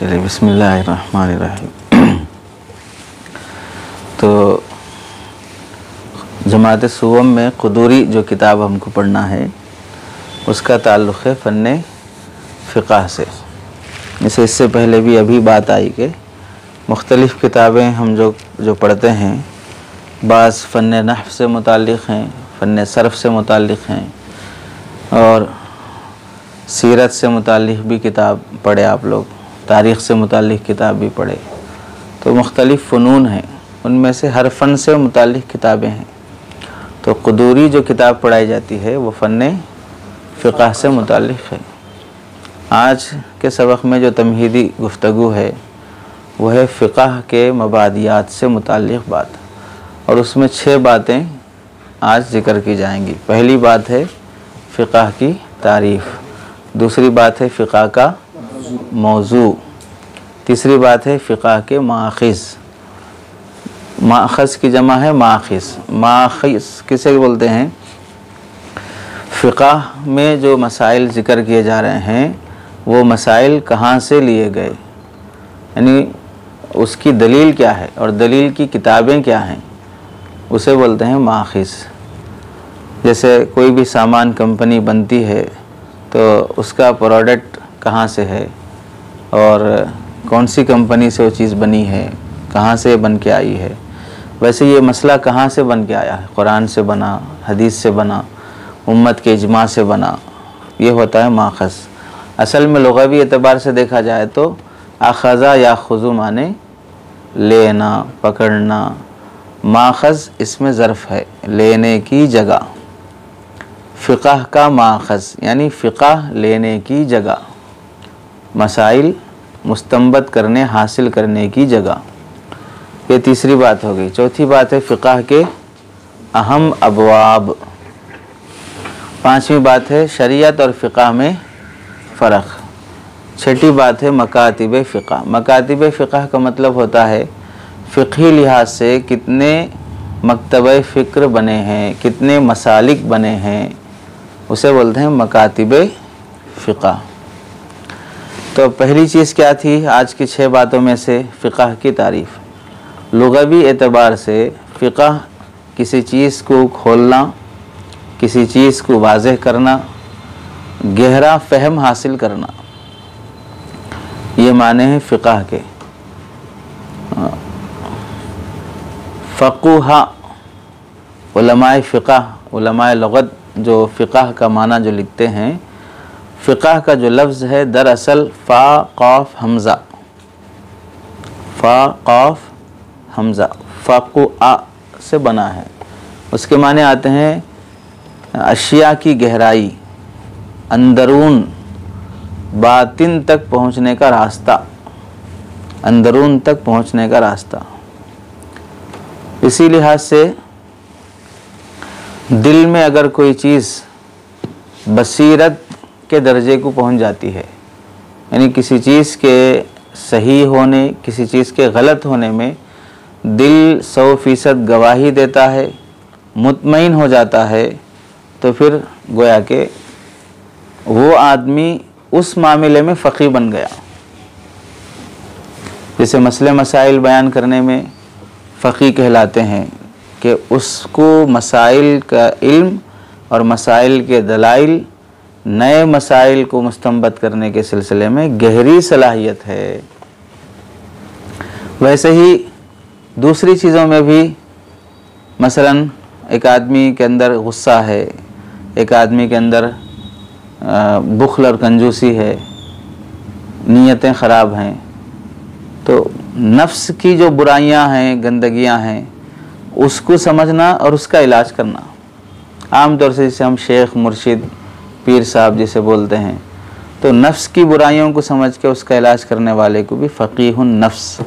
चलिए बिस्मिल्लाहिर्रहमानिर्रहीम। तो जमात सुवम में क़ुदूरी जो किताब हमको पढ़ना है उसका ताल्लुक़ है फ़न्ने फ़िक़ह से। जैसे इससे पहले भी अभी बात आई कि मुख्तलिफ़ किताबें हम जो पढ़ते हैं, बाज़ फ़न्ने नहव से मुताल्लिक़ हैं, फ़न्ने सर्फ़ से मुताल्लिक़ हैं और सीरत से मुताल्लिक़ भी किताब पढ़े आप लोग, तारीख़ से मुताल्लिक़ किताब भी पढ़े। तो मुख्तलिफ़ फ़नून हैं, उनमें से हर फ़न से मुताल्लिक़ किताबें हैं। तो क़ुदूरी जो किताब पढ़ाई जाती है वो फ़न्ने फ़िक़ह से मुताल्लिक़ है। आज के सबक़ में जो तमहीदी गुफ्तगू है वह है फ़िक़ह के मबादियात से मुताल्लिक़ बात, और उसमें 6 बातें आज ज़िक्र की जाएंगी। पहली बात है फ़िक़ह की तारीफ़, दूसरी बात है फ़िक़ह का मौज़ू, तीसरी बात है फ़िक़ह के माख़िज़। माख़ज़ की जमा है माख़िज़। माख़िज़ किसे बोलते हैं? फ़िक़ह में जो मसाइल ज़िक्र किए जा रहे हैं वो मसाइल कहाँ से लिए गए, यानी उसकी दलील क्या है और दलील की किताबें क्या हैं, उसे बोलते हैं माख़िज़। जैसे कोई भी सामान कंपनी बनती है तो उसका प्रोडक्ट कहाँ से है और कौन सी कंपनी से वो चीज़ बनी है, कहाँ से बन के आई है। वैसे ये मसला कहाँ से बन के आया है? कुरान से बना, हदीस से बना, उम्मत के इजमा से बना, ये होता है माख़ज़। असल में लुग़वी एतबार से देखा जाए तो अख़ज़ा या खुज़ु माने लेना, पकड़ना। माख़ज़ इसमें ज़र्फ़ है, लेने की जगह। फ़िक़ह का माख़ज़ यानी फ़िक़ह लेने की जगह, मसाइल मुस्तंबत करने, हासिल करने की जगह। ये तीसरी बात हो गई। चौथी बात है फ़िक़ह के अहम अबवाब। पाँचवीं बात है शरीयत और फ़िक़ह में फ़र्क़। छठी बात है मकातिब फ़िक़ह। मकातिब फ़िक़ह का मतलब होता है फ़िक़ही लिहाज से कितने मकतब फ़िक्र बने हैं, कितने मसालिक बने हैं, उसे बोलते हैं मकातिब फ़िक़ह। तो पहली चीज़ क्या थी आज की 6 बातों में से? फ़िक़ह की तारीफ़। लुग़वी एतबार से फ़िक़ह किसी चीज़ को खोलना, किसी चीज़ को वाज़ेह करना, गहरा फ़हम हासिल करना, ये माने हैं फ़िक़ह के। फ़क़ुहा उलमाए फ़िक़ह, उलमाए लुग़त जो फ़िक़ह का माना जो लिखते हैं, फ़िक़ह का जो लफ्ज़ है दरअसल फ़ा क़ाफ़ हमज़ा, फ़ा क़ाफ़ हमज़ा, फ़क़ुआ से बना है। उसके माने आते हैं अशिया की गहराई, अंदरून, बातिन तक पहुँचने का रास्ता, अंदरून तक पहुँचने का रास्ता। इसी लिहाज से दिल में अगर कोई चीज़ बसीरत के दर्जे को पहुँच जाती है, यानी किसी चीज़ के सही होने, किसी चीज़ के गलत होने में दिल 100% गवाही देता है, मुतमईन हो जाता है, तो फिर गोया के वो आदमी उस मामले में फ़क़ीह बन गया। जैसे मसले मसाइल बयान करने में फ़क़ीह कहलाते हैं कि उसको मसाइल का इल्म और मसाइल के दलाइल, नए मसाइल को मुस्तंबत करने के सिलसिले में गहरी सलाहियत है। वैसे ही दूसरी चीज़ों में भी, मसलन एक आदमी के अंदर गुस्सा है, एक आदमी के अंदर बुख़्ल और कंजूसी है, नीयतें ख़राब हैं, तो नफ्स की जो बुराइयां हैं, गंदगियां हैं, उसको समझना और उसका इलाज करना। आम तौर से जिसे हम शेख, मुर्शिद, पीर साहब जिसे बोलते हैं, तो नफ्स की बुराइयों को समझ के उसका इलाज करने वाले को भी फ़क़ीहुन नफ्स,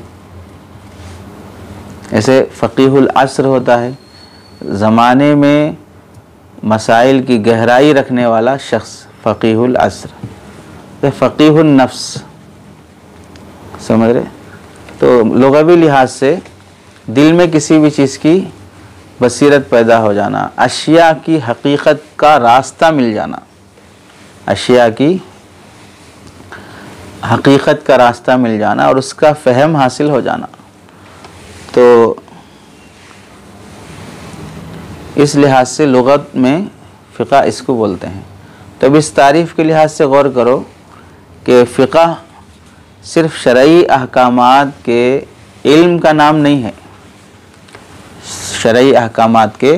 ऐसे फ़क़ीहुल अस्र होता है, ज़माने में मसाइल की गहराई रखने वाला शख्स फ़क़ीहुल अस्र, तो फ़क़ीहुन नफ्स, समझ रहे? तो लुग़वी लिहाज से दिल में किसी भी चीज़ की बसीरत पैदा हो जाना, अशिया की हकीकत का रास्ता मिल जाना, अशिया की हकीकत का रास्ता मिल जाना और उसका फ़हम हासिल हो जाना। तो इस लिहाज से लुग़त में फ़िक़्ह इसको बोलते हैं। तो अब इस तारीफ़ के लिहाज से गौर करो कि फ़िक़्ह सिर्फ़ शरई अहकामात के इल्म का नाम नहीं है। शरई अहकामात के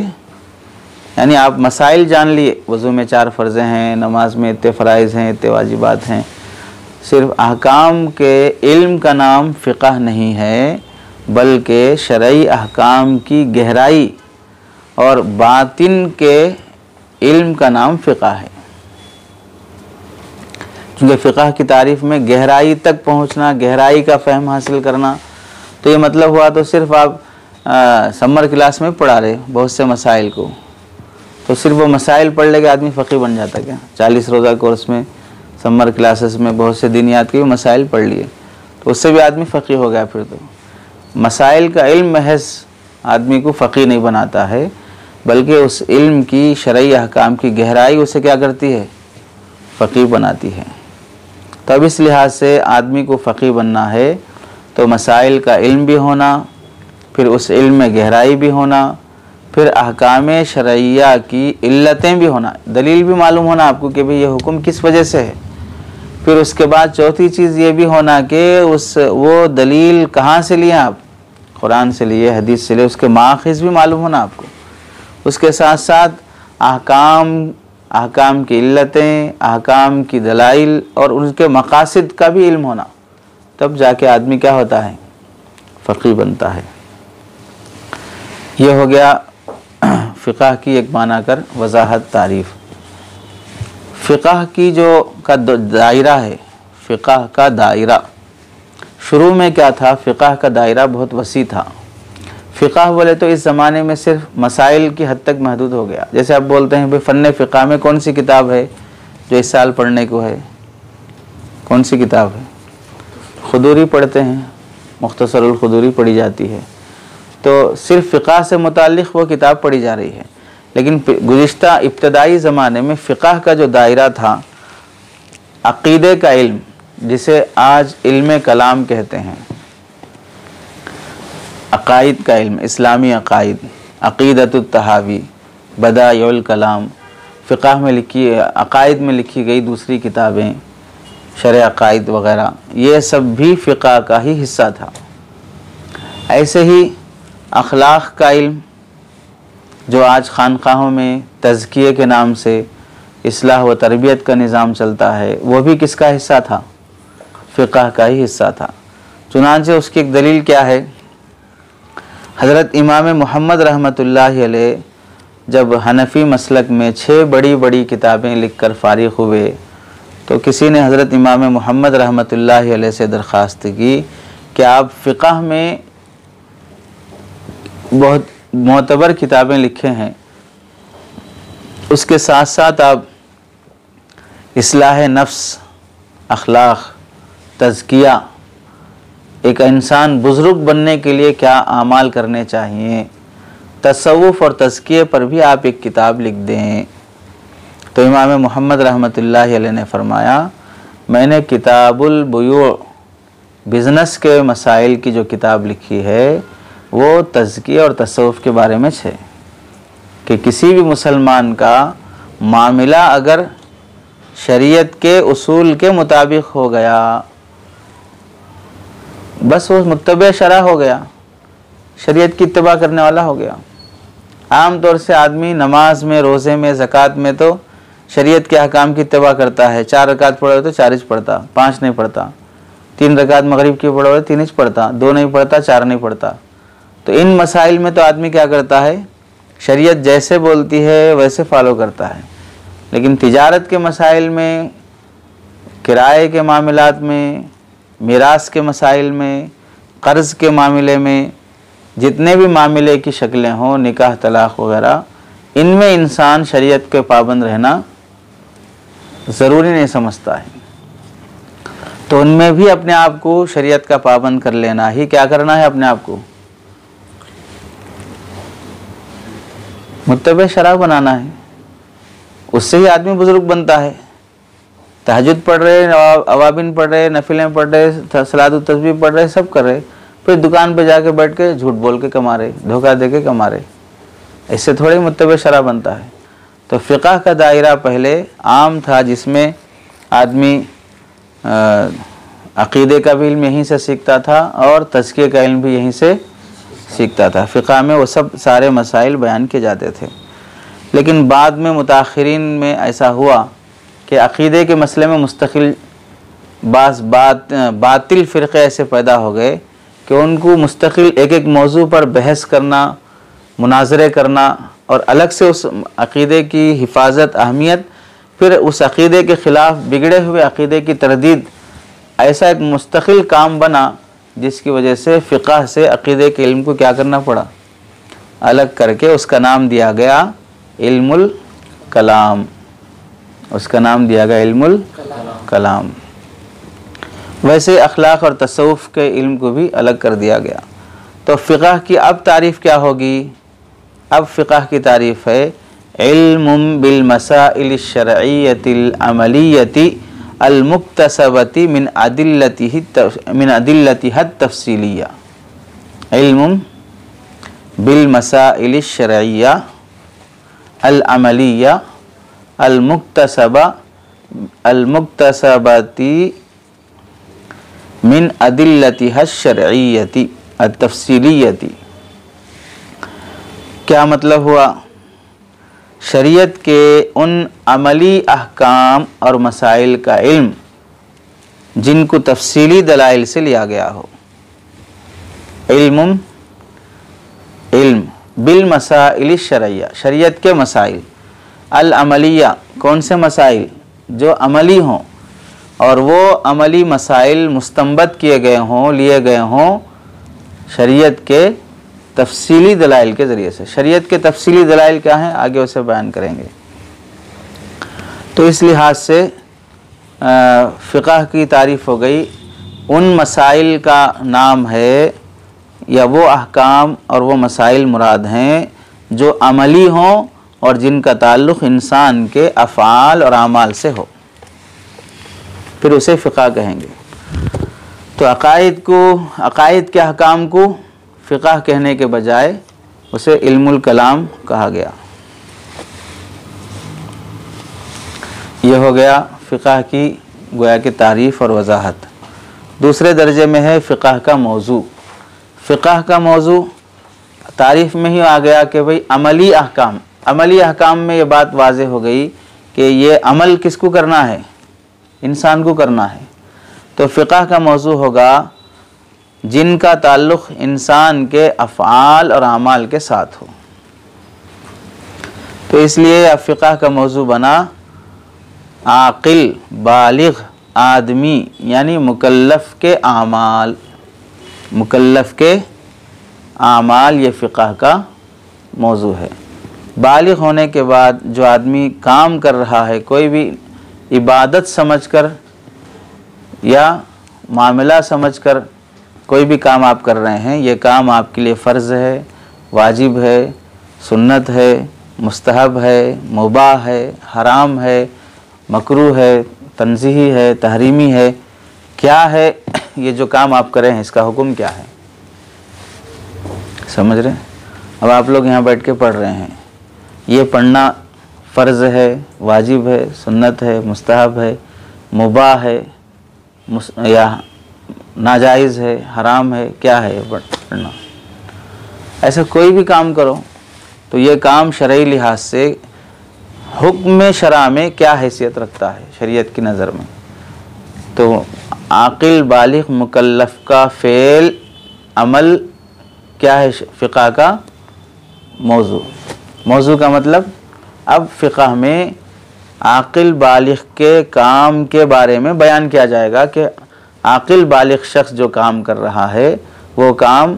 यानी आप मसाइल जान लिए, वज़ू में 4 फ़र्ज़ें हैं, नमाज में इतने फ़राइज़ हैं, इतने वाजिबात हैं, सिर्फ़ अहकाम के इल्म का नाम फ़िक़्ह नहीं है, बल्कि शरई अहकाम की गहराई और बातिन के इल्म का नाम फ़िक़्ह है। क्योंकि फ़िक़्ह की तारीफ़ में गहराई तक पहुँचना, गहराई का फ़हम हासिल करना, तो ये मतलब हुआ तो सिर्फ़ आप समर क्लास में पढ़ा रहे बहुत से मसाइल को, तो सिर्फ वो मसाइल पढ़ लेके आदमी फ़क़ीह बन जाता क्या? 40 रोज़ा कोर्स में समर क्लासेस में बहुत से दिनियात के भी मसाइल पढ़ लिए तो उससे भी आदमी फ़क़ीह हो गया। फिर तो मसाइल का इल्म महज आदमी को फ़क़ीह नहीं बनाता है, बल्कि उस इल्म की शरई अहकाम की गहराई उसे क्या करती है? फ़क़ीह बनाती है। तो अब इस लिहाज से आदमी को फ़क़ीह बनना है तो मसाइल का इल्म भी होना, फिर उस इल्म में गहराई भी होना, फिर अहकाम शरइया की इल्लतें भी होना, दलील भी मालूम होना आपको कि भाई ये हुक्म किस वजह से है। फिर उसके बाद चौथी चीज़ ये भी होना कि वो दलील कहाँ से लिए आप, कुरान से लिए, हदीस से लिए, उसके माख़िज़ भी मालूम होना आपको। उसके साथ साथ अहकाम की इल्लतें, अहकाम की दलाइल और उनके मक़ासिद का भी इल्म होना, तब जाके आदमी क्या होता है? फ़क़ीह बनता है। ये हो गया फ़िक़्ह की एक माना कर वज़ाहत तारीफ़। फ़िक़्ह की जो का दायरा है, फ़िक़्ह का दायरा शुरू में क्या था? फ़िक़्ह का दायरा बहुत वसी था। फ़िक़्ह बोले तो इस ज़माने में सिर्फ मसाइल की हद तक महदूद हो गया। जैसे आप बोलते हैं भाई फ़न फ़िक़्ह में कौन सी किताब है जो इस साल पढ़ने को है? कौन सी किताब है? खुदूरी पढ़ते हैं, मुख्तसरुल खुदूरी पढ़ी जाती है। तो सिर्फ फ़िक़्ह से मुताल्लिक़ वो किताब पढ़ी जा रही है। लेकिन गुज़िश्ता इब्तदाई ज़माने में फ़िक़्ह का जो दायरा था, अक़ीदे का इल्म, जिसे आज इल्म कलाम कहते हैं, अक़ाइद का इल्म, इस्लामी अक़ाइद, अक़ीदतुत तहावी, बदाइउल कलाम, फ़िक़्ह में लिखी, अक़ाइद में लिखी गई दूसरी किताबें, शरह अक़ाइद वग़ैरह, ये सब भी फ़िक़्ह का ही हिस्सा था। ऐसे ही अखलाक़ का इल्म जो आज खानक़ाहों में तज़किये के नाम से इस्लाह व तरबियत का निज़ाम चलता है, वो भी किसका हिस्सा था? फ़िक़्ह का ही हिस्सा था। चुनांचे उसकी एक दलील क्या है? हज़रत इमाम मोहम्मद रहमतुल्लाहि अलैह जब हनफ़ी मसलक में 6 बड़ी बड़ी किताबें लिख कर फ़ारिग़ हुए तो किसी ने हज़रत इमाम मोहम्मद रहमतुल्लाहि अलैह से दरख्वास्त की कि आप फ़िक़्ह में बहुत मोतबर किताबें लिखे हैं, उसके साथ साथ आप इस्लाह नफ्स, अखलाक़, तज़किया, एक इंसान बुज़ुर्ग बनने के लिए क्या आमाल करने चाहिए, तसव्वुफ़ और तज़किये पर भी आप एक किताब लिख दें। तो इमाम मोहम्मद रहमतुल्लाहि अलैह ने फरमाया, मैंने किताबुल बुयू, बिज़नेस के मसाइल की जो किताब लिखी है वो तज़किया और तसव्वुफ़ के बारे में है कि किसी भी मुसलमान का मामला अगर शरीयत के उसूल के मुताबिक हो गया, बस वो मुत्तबे शरअ हो गया, शरीयत की इत्तिबा करने वाला हो गया। आम तौर से आदमी नमाज में, रोज़े में, ज़कात में तो शरीयत के अहकाम की इत्तिबा करता है। 4 रकात पढ़े तो 4 ही पढ़ता, 5 नहीं पढ़ता। 3 रकात मगरिब की पढ़े 3 ही पढ़ता, 2 नहीं पढ़ता, 4 नहीं पढ़ता। तो इन मसाइल में तो आदमी क्या करता है? शरीयत जैसे बोलती है वैसे फॉलो करता है। लेकिन तिजारत के मसाइल में, किराए के मामलात में, मिरास के मसाइल में, कर्ज़ के मामले में, जितने भी मामले की शक्लें हों, निकाह, तलाक़ वग़ैरह, इनमें इंसान शरीयत के पाबंद रहना ज़रूरी नहीं समझता है। तो उनमें भी अपने आप को शरीयत का पाबंद कर लेना ही क्या करना है? अपने आप को मुत्तबे शरअ बनाना है। उससे ही आदमी बुज़ुर्ग बनता है। तहज्जुद पढ़ रहे, अवाबिन पढ़ रहे, नफिलें पढ़ रहे, सलात तस्बीह पढ़ रहे, सब कर रहे, फिर दुकान पे जाके बैठ के झूठ बोल के कमा रहे, धोखा दे के कमा रहे। इससे थोड़ी मुत्तबे शरा बनता है। तो फ़िक़्ह का दायरा पहले आम था, जिसमें आदमी अक़ीदे का भी इल्म यहीं से सीखता था और तज़किये का इल्म भी यहीं से सीखता था। फ़िक़्ह में वो सब सारे मसाइल बयान किए जाते थे। लेकिन बाद में मुताख़िरीन में ऐसा हुआ कि अक़ीदे के मसले में मुस्तकिल बातिल फ़िरक़े ऐसे पैदा हो गए कि उनको मुस्तकिल एक एक मौजू पर बहस करना, मुनाज़रे करना और अलग से उस अक़ीदे की हिफाजत, अहमियत, फिर उस अक़ीदे के ख़िलाफ़ बिगड़े हुए अक़ीदे की तरदीद, ऐसा एक मुस्तकिल काम बना, जिसकी वजह से फ़िक़्ह से अक़ीदे के इल्म को क्या करना पड़ा, अलग करके उसका नाम दिया गया इल्मुल कलाम। उसका नाम दिया गया इल्मुल कलाम। वैसे अखलाक और तसव्वुफ़ के इल्म को भी अलग कर दिया गया। तो फ़िक़्ह की अब तारीफ़ क्या होगी? अब फ़िक़्ह की तारीफ़ है इल्मुम बिल मसाइल शरइय्यतिल अमलिय्यति अल मुक्तसबति मिन अदिल्लतिहा तफ़सीलिया। इल्मुम बिल मसाइल शरइय्या अल अमलिया अल मुक्तसबति मिन अदिल्लतिहा शरइय्यति तफ़सीलियति। क्या मतलब हुआ? शरीयत के उन अमली अहकाम और मसाइल का इल्म जिनको तफसीली दलाइल से लिया गया हो। इल्म बिल मसाइल शरइया, शरीयत के मसाइल, अल अमलिया, कौन से मसाइल? जो अमली हों और वो अमली मसाइल मुस्तंबत किए गए हों, लिए गए हों शरीयत के तफसीली दलाइल के ज़रिए से। शरीयत के तफसीली दलाइल क्या हैं, आगे उसे बयान करेंगे। तो इस लिहाज से फ़िक़्ह की तारीफ़ हो गई। उन मसाइल का नाम है या वो अहकाम और वो मसाइल मुराद हैं जो अमली हों और जिनका ताल्लुक़ इंसान के अफ़आल और आमाल से हो, फिर उसे फ़िक़्ह कहेंगे। तो अक़ाइद के अहकाम को फ़िक़्ह कहने के बजाय उसे इल्मुल कलाम कहा गया। यह हो गया फ़िक़्ह की गोया की तारीफ़ और वजाहत। दूसरे दर्जे में है फ़िक़्ह का मौजू। फ़िक़्ह का मौजू तारीफ़ में ही आ गया कि भाई अमली अहकाम। अमली अहकाम में ये बात वाज़ेह हो गई कि ये अमल किसको करना है, इंसान को करना है। तो फ़िक़्ह का मौजू होगा जिनका ताल्लुक़ इंसान के अफ़आल और आमाल के साथ हो। तो इसलिए अब फ़िक़्ह का मौजू बना आक़िल बालिग़ आदमी, यानी मुकल्लफ़ के आमाल। मुकल्लफ़ के आमाल ये फ़िक़्ह का मौजू है। बालिग़ होने के बाद जो आदमी काम कर रहा है, कोई भी इबादत समझकर या मामला समझकर कोई भी काम आप कर रहे हैं, ये काम आपके लिए फ़र्ज़ है, वाजिब है, सुन्नत है, मुस्तहब है, मुबाह है, हराम है, मकरूह है, तंज़ीही है, तहरीमी है, क्या है ये जो काम आप कर रहे हैं, इसका हुक्म क्या है? समझ रहे हैं? अब आप लोग यहाँ बैठ के पढ़ रहे हैं, ये पढ़ना फ़र्ज़ है, वाजिब है, सुन्नत है, मुस्तहब है, मुबाह है या नाजायज़ है, हराम है, क्या है ये पढ़ना? ऐसा कोई भी काम करो तो ये काम शरई लिहाज से हुक्म शरा में क्या हैसियत रखता है शरीयत की नज़र में। तो आक़िल बालिग़ मुकल्लफ़ का फ़ेल अमल क्या है फ़िक़्ह का मौजू। मौजू का मतलब अब फ़िक़्ह में आक़िल बालिग़ के काम के बारे में बयान किया जाएगा कि आक़िल बालिग़ शख्स जो काम कर रहा है वो काम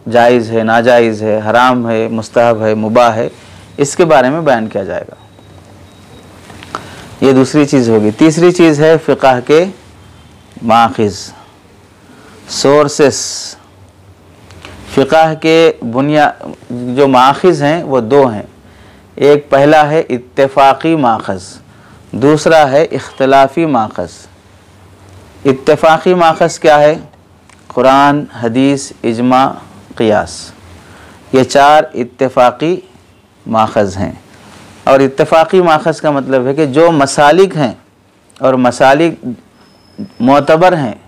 जायज़ है, नाजायज़ है, हराम है, मुस्तहब है, मुबाह है, इसके बारे में बयान किया जाएगा। ये दूसरी चीज़ होगी। तीसरी चीज़ है फ़िक़्ह के माख़िज़, सोर्सेस। फ़िक़्ह के जो माख़िज़ हैं वो दो हैं। एक पहला है इत्तेफ़ाक़ी माख़ज़, दूसरा है इख्तिलाफ़ी माखज़। इत्तेफ़ाक़ी माखज़ क्या है? कुरान, हदीस, इजमा, क़ियास, ये 4 इत्तेफ़ाक़ी माखज़ हैं। और इत्तेफ़ाक़ी माखज़ का मतलब है कि जो मसालिक हैं और मसालिक मोतबर हैं,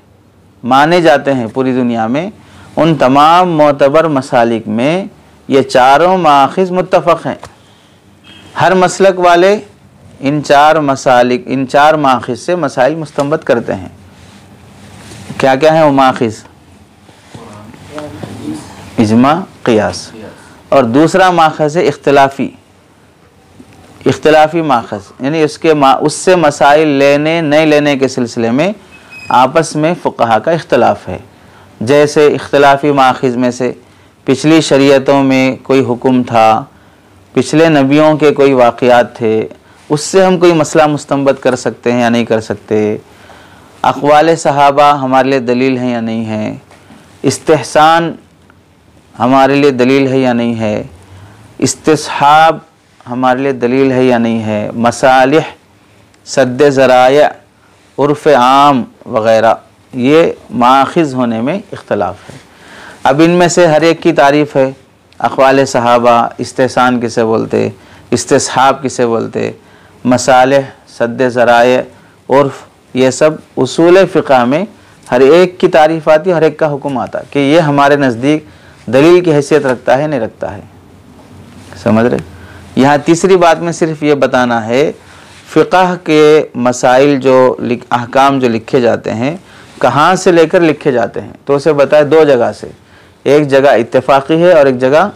माने जाते हैं पूरी दुनिया में, उन तमाम मोतबर मसालिक में ये चारों माखज़ मुत्तफ़क़ हैं। हर मसलक वाले इन 4 माखज़ से मसाइल मुस्तंबत करते हैं। क्या क्या है वो माखज़? इजमा, क़ियास। और दूसरा माखज़ है इख्तिलाफ़ी माखज़, यानी उससे मसाइल लेने नहीं लेने के सिलसिले में आपस में फ़ुक़हा का इख्तिलाफ़ है। जैसे इख्तिलाफ़ी माखज़ में से पिछली शरीयतों में कोई हुक्म था, पिछले नबियों के कोई वाक़यात थे, उससे हम कोई मसला मुस्तंबत कर सकते हैं या नहीं कर सकते। अक़वाल सहाबा हमारे लिए दलील हैं या नहीं है। इस्तिहसान हमारे लिए दलील है या नहीं है। इस्तिस्हाब हमारे लिए दलील है या नहीं है। मसालिह, सद्द ज़राया, उर्फ़ आम वग़ैरह, ये माखज़ होने में इख्तिलाफ़ है। अब इनमें से हर एक की तारीफ़ है। अक़वाल सहाबा, इस्तिहसान किसे बोलते, इस्तिस्हाब किसे बोलते, मसालिह, सद्द ज़राया, उर्फ़, ये सब उसूल फ़िक़ह में हर एक की तारीफ़ आती है, हर एक का हुक्म आता है कि ये हमारे नज़दीक दलील की हैसियत रखता है नहीं रखता है। समझ रहे? यहाँ तीसरी बात में सिर्फ ये बताना है, फ़िक़ह के मसाइल जो अहकाम जो लिखे जाते हैं, कहाँ से लेकर लिखे जाते हैं, तो उसे बताए 2 जगह से। एक जगह इत्तेफ़ाक़ी है और एक जगह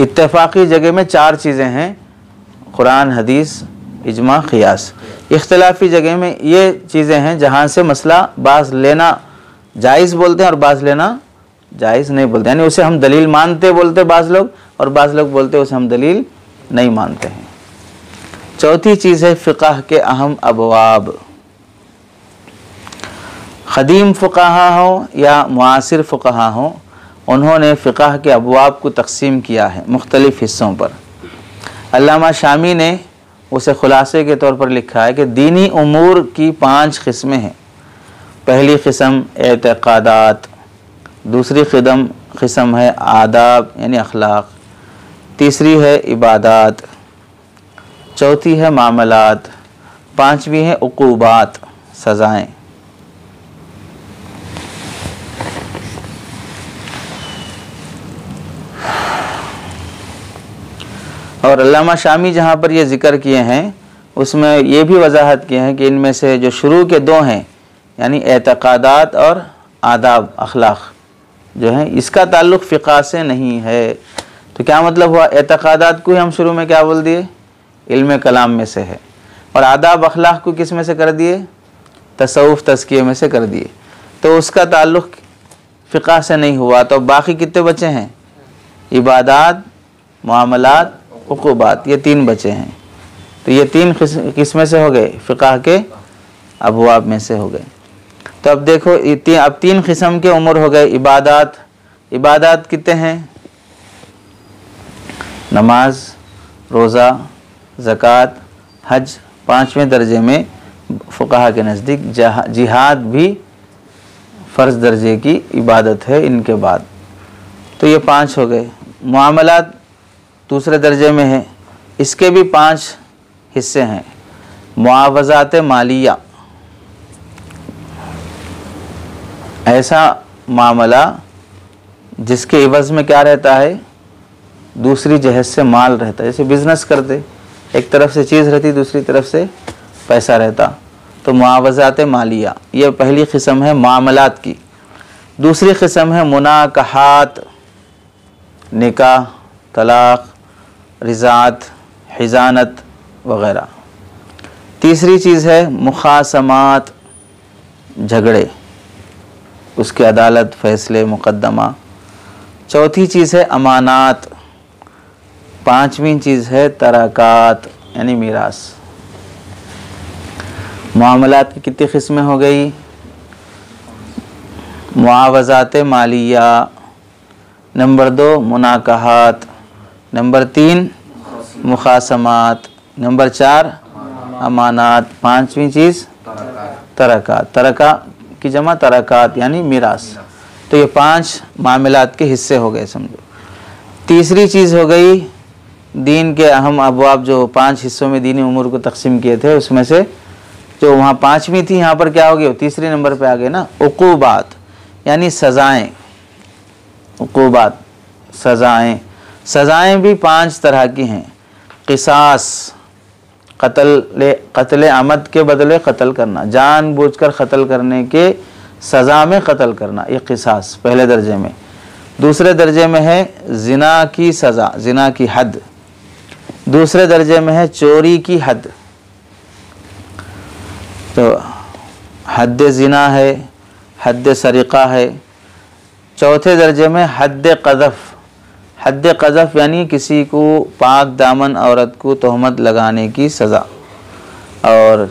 इत्तेफ़ाक़ी जगह में 4 चीज़ें हैं, कुरान, हदीस, इजमा, क़ियास। इख्तिलाफ़ी जगह में ये चीज़ें हैं जहाँ से मसला बाज़ लेना जायज़ बोलते हैं और बाज़ लेना जायज़ नहीं बोलते, यानी उसे हम दलील मानते बोलते बाज़ लोग, और बाज़ लोग बोलते उसे हम दलील नहीं मानते हैं। चौथी चीज़ है फ़िक़ह के अहम अबवाब। क़दीम फ़ुक़हा हो या मुआसिर फ़ुक़हा हो, उन्होंने फ़िक़ह के अबवाब को तक़सीम किया है मुख्तलिफ़ हिस्सों पर। अल्लामा शामी ने उसे ख़ुलासे के तौर पर लिखा है कि दीनी उमूर की 5 किस्में हैं। पहली किस्म एतक़ादात, दूसरी किस्म है आदाब यानी अखलाक, तीसरी है इबादात, चौथी है मामलात, 5वीं है उक़ूबात, सज़ाएँ। और अल्लामा शामी जहाँ पर ये ज़िक्र किए हैं उसमें ये भी वजाहत किए हैं कि इनमें से जो शुरू के 2 हैं, यानी एतक़ादात और आदाब, अखलाक जो हैं, इसका ताल्लुक़ फ़िक़ह से नहीं है। तो क्या मतलब हुआ? एतक़ादात को ही हम शुरू में क्या बोल दिए? इल्म कलाम में से है। और आदाब अखलाक को किस में से कर दिए? तसव्वुफ़ तज़किये में से कर दिए। तो उसका ताल्लुक़ फ़िक़ह से नहीं हुआ। तो बाकी कितने बचे हैं? इबादात, मामलात, उक़ूबात, ये 3 बचे हैं। तो ये 3 किस में से हो गए? फ़िक़ह के अबवाब में से हो गए। तो अब देखो, अब 3 किस्म के उमूर हो गए। इबादात कितने हैं? नमाज, रोज़ा, ज़कात, हज। 5वें दर्जे में फ़ुक़हा के नज़दीक जिहाद भी फ़र्ज़ दर्जे की इबादत है इनके बाद। तो ये 5 हो गए। मुआमलात दूसरे दर्जे में है, इसके भी 5 हिस्से हैं। मुआवज़ात मालिया, ऐसा मामला जिसके इवज़ में क्या रहता है? दूसरी जहत से माल रहता है। जैसे बिज़नेस करते, एक तरफ से चीज़ रहती, दूसरी तरफ से पैसा रहता, तो मुआवज़ात मालिया, ये पहली किस्म है मामलात की। दूसरी किस्म है मुनाकहात, निकाह, तलाक़, रिज़ात, हिज़ानत वग़ैरह। तीसरी चीज़ है मुखासमात, झगड़े, उसके अदालत, फ़ैसले, मुक़द्दमा। चौथी चीज़ है अमानात। 5वीं चीज़ है तराकात यानी मीरास। मामलात की कितनी किस्में हो गई? मुआवज़ात मालिया, नंबर 2 मुनाकहात, नंबर 3 मुखासमात, नंबर 4 अमानात, पांचवी चीज़ तरकात, तरका की जमा तरकात यानी मिरास। तो ये 5 मामलात के हिस्से हो गए समझो। तीसरी चीज़ हो गई दीन के अहम अबवाब, जो 5 हिस्सों में दीनी उमूर को तकसीम किए थे, उसमें से जो वहाँ 5वीं थी यहाँ पर क्या हो गई, तीसरे नंबर पे आ गए ना, उक़ूबात यानी सज़ाएँ। उक़ूबात सज़ाएँ, सज़ाएँ भी 5 तरह की हैं। क़िसास, क़त्ल अमद के बदले क़त्ल करना, जानबूझकर क़त्ल करने के सज़ा में क़त्ल करना, ये क़िसास पहले दर्जे में। दूसरे दर्जे में है ज़िना की सज़ा, ज़िना की हद। दूसरे दर्जे में है चोरी की हद, तो हद ज़िना है, हद सरिक़ा है। चौथे दर्जे में हद क़ज़फ़, हद क़ज़फ़ यानी किसी को पाक दामन औरत को तोहमत लगाने की सज़ा। और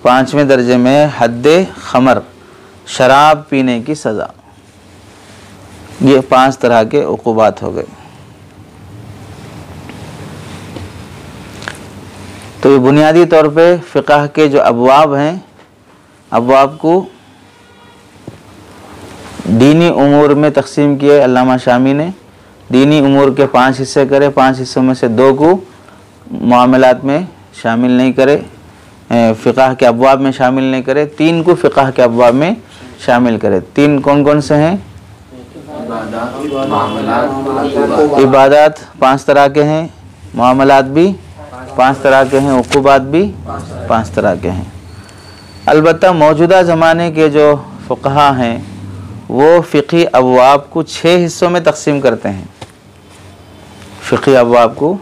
5वें दर्जे में हद ख़मर, शराब पीने की सज़ा। ये 5 तरह के उक़ूबात हो गए। तो ये बुनियादी तौर पे फ़िक़ह के जो अबवाब हैं, अबवाब को दीनी उमूर में तकसीम किए अल्लामा शामी ने। दीनी उमूर के 5 हिस्से करे, 5 हिस्सों में से 2 को मामलात में शामिल नहीं करे, फ़िक़ह के अबवाब में शामिल नहीं करे, 3 को फ़िक़ह के अबवाब में शामिल करे। 3 कौन कौन से हैं? इबादत 5 तरह के हैं, मामलात भी 5 तरह के हैं, उक़ूबात भी 5 तरह के हैं। अलबत्ता मौजूदा ज़माने के जो फ़ुक़हा हैं वो फ़िक़ही अबवाब को 6 हिस्सों में तकसीम करते हैं। फ़िक़ही अबवाब को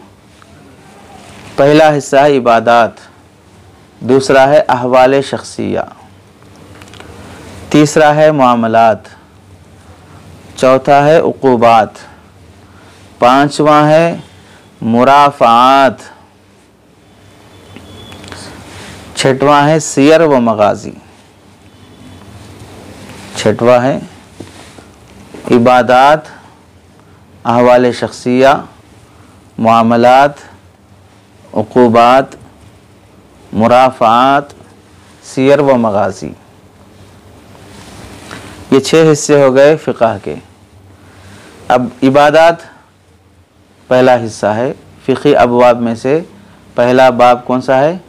पहला हिस्सा है इबादात, दूसरा है अहवाल शख़सिया, तीसरा है मामलात, चौथा है उक़ूबात, 5वां है मुराफ़ात, 6वां है सियर व मगाज़ी। 6वां है इबादात, अहवाल शख़सिया, मामलात, उक़ूबात, मुराफ़ात, सियर व मगाज़ी। ये 6 हिस्से हो गए फ़िक़ह के। अब इबादात पहला हिस्सा है। फ़िक़ही अबवाब में से पहला बाब कौन सा है?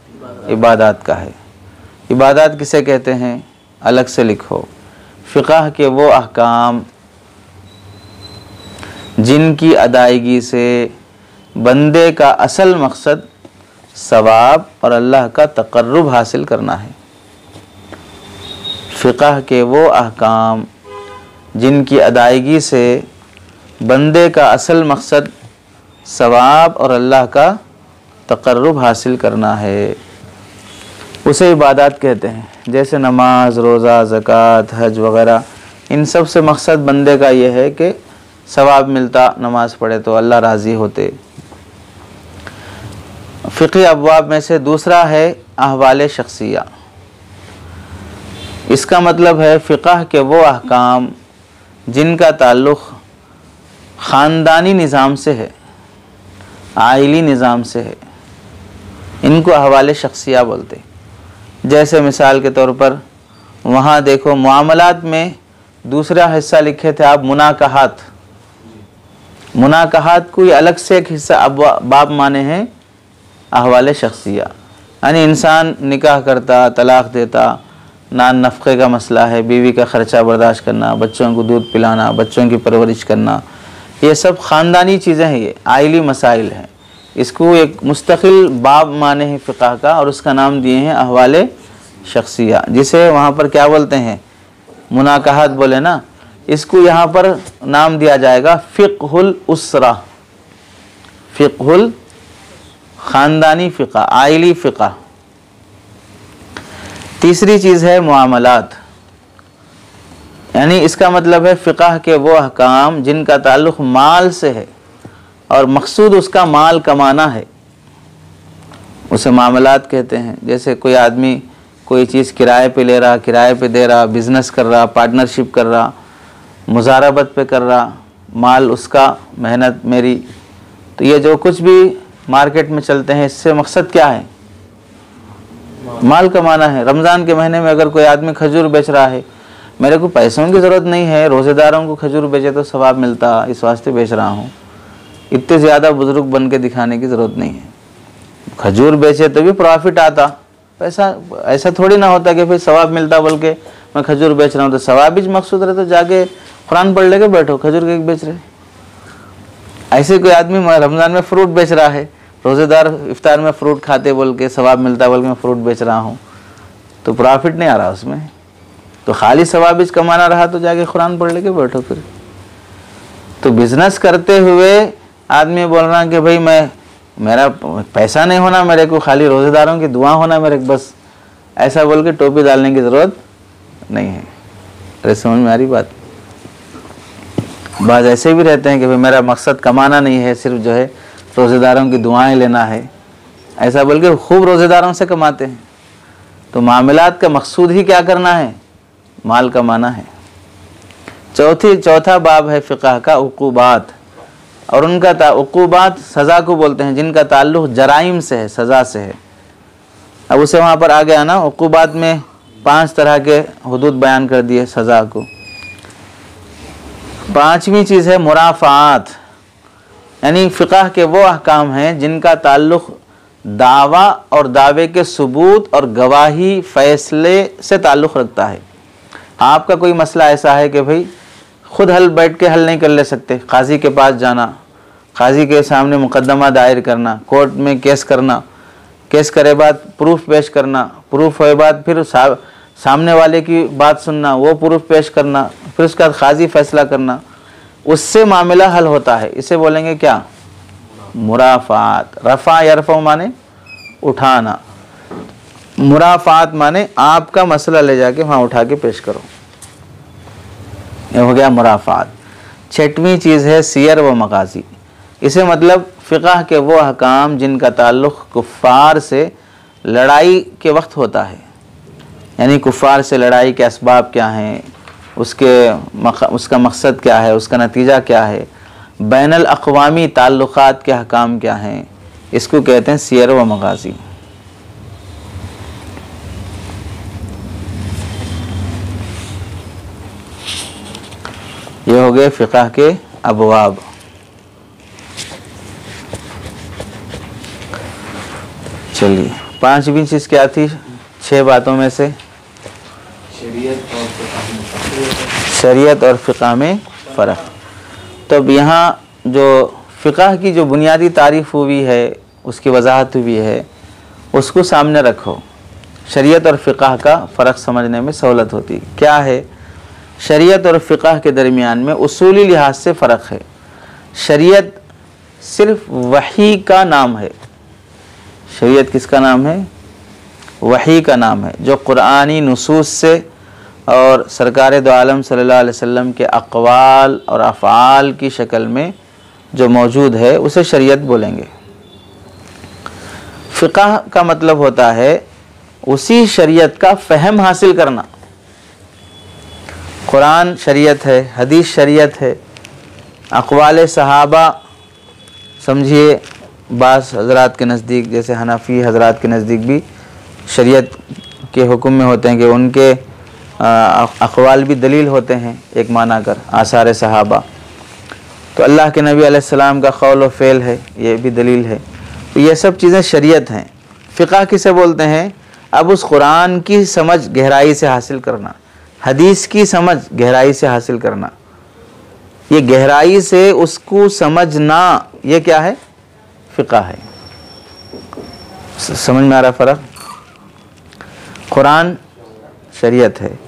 इबादात का है। इबादात किसे कहते हैं? अलग से लिखो। फ़िक़ह के वो अहकाम जिनकी अदायगी से बंदे का असल मकसद सवाब और अल्लाह का तक़र्रुब हासिल करना है। फ़िक़ह के वो अहकाम जिनकी अदायगी से बंदे का असल मकसद सवाब और अल्लाह का तक़र्रुब हासिल करना है, उसे इबादत कहते हैं। जैसे नमाज, रोज़ा, ज़कात, हज वग़ैरह, इन सब से मकसद बंदे का ये है कि सवाब मिलता, नमाज पढ़े तो अल्लाह राज़ी होते। फ़िक़ही अबवाब में से दूसरा है अहवाल शख़सिया। इसका मतलब है फ़िक़ह के वो अहकाम जिनका ताल्लुक़ ख़ानदानी निज़ाम से है, आइली निज़ाम से है, इनको अहवाल शख़सिया बोलते। जैसे मिसाल के तौर पर वहाँ देखो मामलात में दूसरा हिस्सा लिखे थे आप मुनाकहात। मुनाकहात को ये अलग से एक हिस्सा बाब माने हैं अहवाल शख़सिया, यानी इंसान निकाह करता, तलाक़ देता, नान नफ़क़े का मसला है, बीवी का ख़र्चा बर्दाश्त करना, बच्चों को दूध पिलाना, बच्चों की परवरिश करना, ये सब ख़ानदानी चीज़ें हैं, ये आइली मसाइल हैं। इसको एक मुस्तक़िल बाब माने हैं फ़िक़ह का, और उसका नाम दिए हैं अहवाल शख़सिया, जिसे वहाँ पर क्या बोलते हैं? मुनाकहात बोले ना, इसको यहाँ पर नाम दिया जाएगा फ़िक़हुल उसरा, फ़िक़हुल ख़ानदानी फ़िक़ह, आइली फ़िक़ह। तीसरी चीज़ है मुआमलात, यानी इसका मतलब है फ़िक़ह के वो अहकाम जिनका ताल्लुक़ माल से है और मकसूद उसका माल कमाना है, उसे मामलात कहते हैं। जैसे कोई आदमी कोई चीज़ किराए पे ले रहा, किराए पे दे रहा, बिज़नेस कर रहा, पार्टनरशिप कर रहा, मुजारबत पे कर रहा, माल उसका, मेहनत मेरी। तो ये जो कुछ भी मार्केट में चलते हैं, इससे मकसद क्या है? माल कमाना है। रमज़ान के महीने में अगर कोई आदमी खजूर बेच रहा है, मेरे को पैसों की ज़रूरत नहीं है, रोज़ेदारों को खजूर बेचे तो सवाब मिलता, इस वास्ते बेच रहा हूँ, इतने ज़्यादा बुजुर्ग बन के दिखाने की ज़रूरत नहीं है। खजूर बेचे तो भी प्रॉफिट आता, पैसा ऐसा थोड़ी ना होता कि फिर सवाब मिलता, बल्कि मैं खजूर बेच रहा हूँ तो सवाब भी मकसूद रहे तो जाके कुरान पढ़ लेके बैठो, खजूर के बेच रहे। ऐसे कोई आदमी रमज़ान में फ्रूट बेच रहा है, रोज़ेदार इफ्तार में फ्रूट खाते बोल के सवाब मिलता बोल के मैं फ्रूट बेच रहा हूँ, तो प्रॉफिट नहीं आ रहा उसमें, तो खाली सवाब कमाना रहा तो जाके कुरान पढ़ लेके बैठो फिर। तो बिजनेस करते हुए आदमी बोल रहा कि भाई मेरा पैसा नहीं होना, मेरे को खाली रोज़ेदारों की दुआ होना मेरे को बस, ऐसा बोल के टोपी डालने की ज़रूरत नहीं है। अरे समझ में आ रही बात? बाज़ ऐसे भी रहते हैं कि भाई मेरा मकसद कमाना नहीं है, सिर्फ जो है रोज़ेदारों की दुआएं लेना है, ऐसा बोल के खूब रोज़ेदारों से कमाते हैं। तो मामलात का मकसूद ही क्या करना है? माल कमाना है। चौथा बाब है फ़िक़ह का उक़ूबात, और उनका उक़ूबात सज़ा को बोलते हैं जिनका ताल्लुक़ जराइम से है, सज़ा से है। अब उसे वहाँ पर आ गया ना, उक़ूबात में 5 तरह के हुदूद बयान कर दिए सज़ा को। 5वीं चीज़ है मुराफ़ात, यानी फ़िक़ह के वो अहकाम हैं जिनका ताल्लुक़ दावा और दावे के सबूत और गवाही फ़ैसले से ताल्लुक़ रखता है। आपका कोई मसला ऐसा है कि भाई खुद बैठ के हल नहीं कर ले सकते, काजी के पास जाना, काजी के सामने मुकदमा दायर करना, कोर्ट में केस करना, केस करे बाद प्रूफ पेश करना, प्रूफ होए बाद फिर सामने वाले की बात सुनना, वो प्रूफ पेश करना, फिर उसका काजी फैसला करना, उससे मामला हल होता है। इसे बोलेंगे क्या? मुराफ़ात। रफ़ा यरफ़ा माने उठाना, मुराफ़ात माने आपका मसला ले जाके वहाँ उठा के पेश करो, ये हो गया मुराफ़ात। 6वीं चीज़ है सियर व मगाज़ी। इसे मतलब फ़िक़ह के वो अहकाम जिनका ताल्लुक़ कुफ़ार से लड़ाई के वक्त होता है, यानी कुफ़ार से लड़ाई के असबाब क्या हैं, उसका मकसद क्या है, उसका नतीजा क्या है, बैनुल अक़वामी ताल्लुक़ात के अहकाम क्या हैं, इसको कहते हैं सियर व मगाज़ी। ये हो गए फ़िक़ह के अबवाब। चलिए 5वीं चीज़ क्या थी 6 बातों में से? शरीयत और फ़िक़ह में फ़र्क। तो अब यहाँ जो फ़िक़ह की जो बुनियादी तारीफ़ हुई है, उसकी वजाहत हुई है, उसको सामने रखो। शरीयत और फ़िक़ह का फ़र्क समझने में सहूलत होती है। क्या है? शरीयत और फ़िक़ह के दरमियान में उसूली लिहाज से फ़र्क है। शरीयत सिर्फ वही का नाम है। शरीयत किसका नाम है? वही का नाम है, जो कुरानी नुसूस से और सरकार दो आलम सल्लल्लाहु अलैहि वसल्लम के अक़वाल और अफ़आल की शक्ल में जो मौजूद है उसे शरीयत बोलेंगे। फ़िक़ह का मतलब होता है उसी शरीयत का फ़हम हासिल करना। कुरान शरीयत है, हदीस शरीयत है, अक़वाल सहाबा समझिए बास हज़रात के नज़दीक, जैसे हनफ़ी हज़रात के नज़दीक भी शरीयत के हुक्म में होते हैं कि उनके अक़वाल भी दलील होते हैं, एक माना कर आसार सहाबा। तो अल्लाह के नबी अलैहिस्सलाम का क़ौल व फ़ेल है, ये भी दलील है। तो ये सब चीज़ें शरीयत हैं। फ़िक़ह किसे बोलते हैं? अब उस कुरान की समझ गहराई से हासिल करना, हदीस की समझ गहराई से हासिल करना, ये गहराई से उसको समझना, ये क्या है? फ़िक़ह है। समझ में आ रहा फ़र्क? कुरान शरीयत है,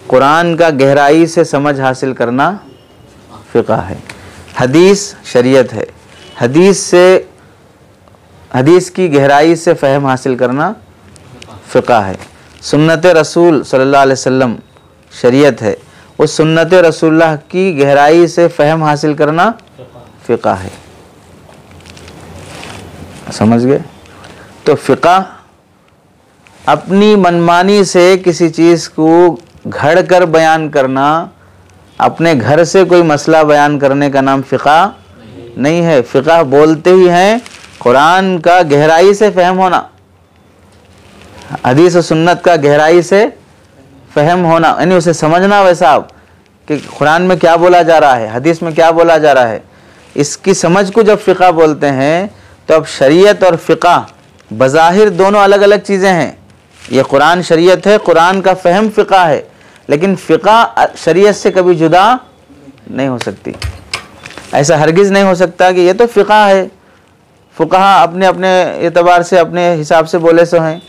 कुरान का गहराई से समझ हासिल करना फ़िक़ह है। हदीस शरीयत है, हदीस की गहराई से फ़हम हासिल करना फ़िक़ह है। सुन्नत रसूल सल्लल्लाहु अलैहि वसल्लम शरीयत है, उस सुन्नत रसूलुल्लाह की गहराई से फ़हम हासिल करना फ़िक़ह है। समझ गए? तो फ़िक़ह अपनी मनमानी से किसी चीज़ को घड़ कर बयान करना, अपने घर से कोई मसला बयान करने का नाम फ़िक़ह नहीं है। फ़िक़ह बोलते ही हैं कुरान का गहराई से फ़हम होना। हदीस और सुन्नत का गहराई से फहम होना, यानी उसे समझना वैसा आप कि कुरान में क्या बोला जा रहा है, हदीस में क्या बोला जा रहा है, इसकी समझ को जब फ़िक़ा बोलते हैं तो अब शरीयत और फ़िक़ा बज़ाहिर दोनों अलग अलग चीज़ें हैं। ये कुरान शरीयत है, कुरान का फ़हम फ़िक़ा है, लेकिन फ़िक़ा शरीयत से कभी जुदा नहीं हो सकती। ऐसा हरगिज़ नहीं हो सकता कि ये तो फ़िक़ा है, फ़ुक़हा अपने अपने एतबार से अपने हिसाब से बोले सो हैं।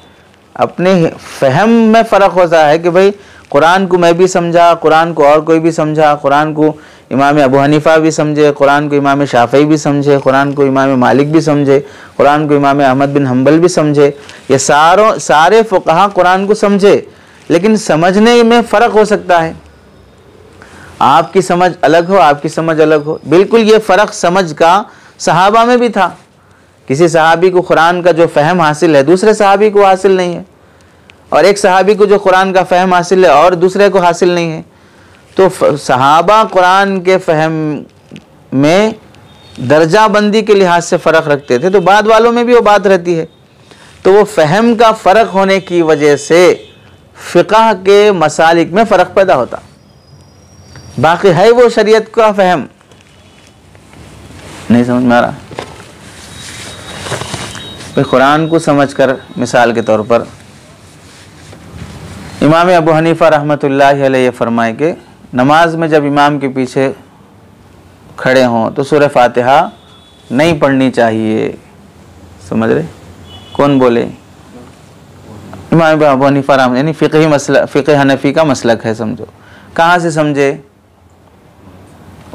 अपने फ़हम में फ़र्क होता है कि भाई कुरान को मैं भी समझा, कुरान को और कोई भी समझा, कुरान को इमाम अबू हनीफ़ा भी समझे, कुरान को इमाम शाफ़ई भी समझे, कुरान को इमाम मालिक भी समझे, कुरान को इमाम अहमद बिन हम्बल भी समझे। ये सारे फ़ुक़हा कुरान को समझे, लेकिन समझने में फ़र्क हो सकता है। आपकी समझ अलग हो, आपकी समझ अलग हो। बिल्कुल ये फ़र्क समझ का सहाबा में भी था। किसी सहाबी को कुरान का जो फ़हम हासिल है दूसरे सहाबी को हासिल नहीं है, और एक सहाबी को जो कुरान का फ़हम हासिल है और दूसरे को हासिल नहीं है। तो सहाबा कुरान के फ़हम में दर्जा बंदी के लिहाज से फ़र्क रखते थे, तो बाद वालों में भी वो बात रहती है। तो वो फ़हम का फ़र्क होने की वजह से फ़िक़ह के मसालिक में फ़र्क पैदा होता। बाकी है वो शरीयत का फ़हम। नहीं समझ में आ रहा? भाई कुरान को समझकर मिसाल के तौर पर इमाम अबू हनीफ़ा रहमतुल्लाहि अलैहि फरमाए कि नमाज में जब इमाम के पीछे खड़े हों तो सूरह फातिहा नहीं पढ़नी चाहिए। समझ रहे? कौन बोले? इमाम अबू हनीफ़ा रहमतुल्लाहि, यानी फ़िक़ही मसला, फ़िक़ह हनफ़ी का मसलक है। समझो कहाँ से समझे?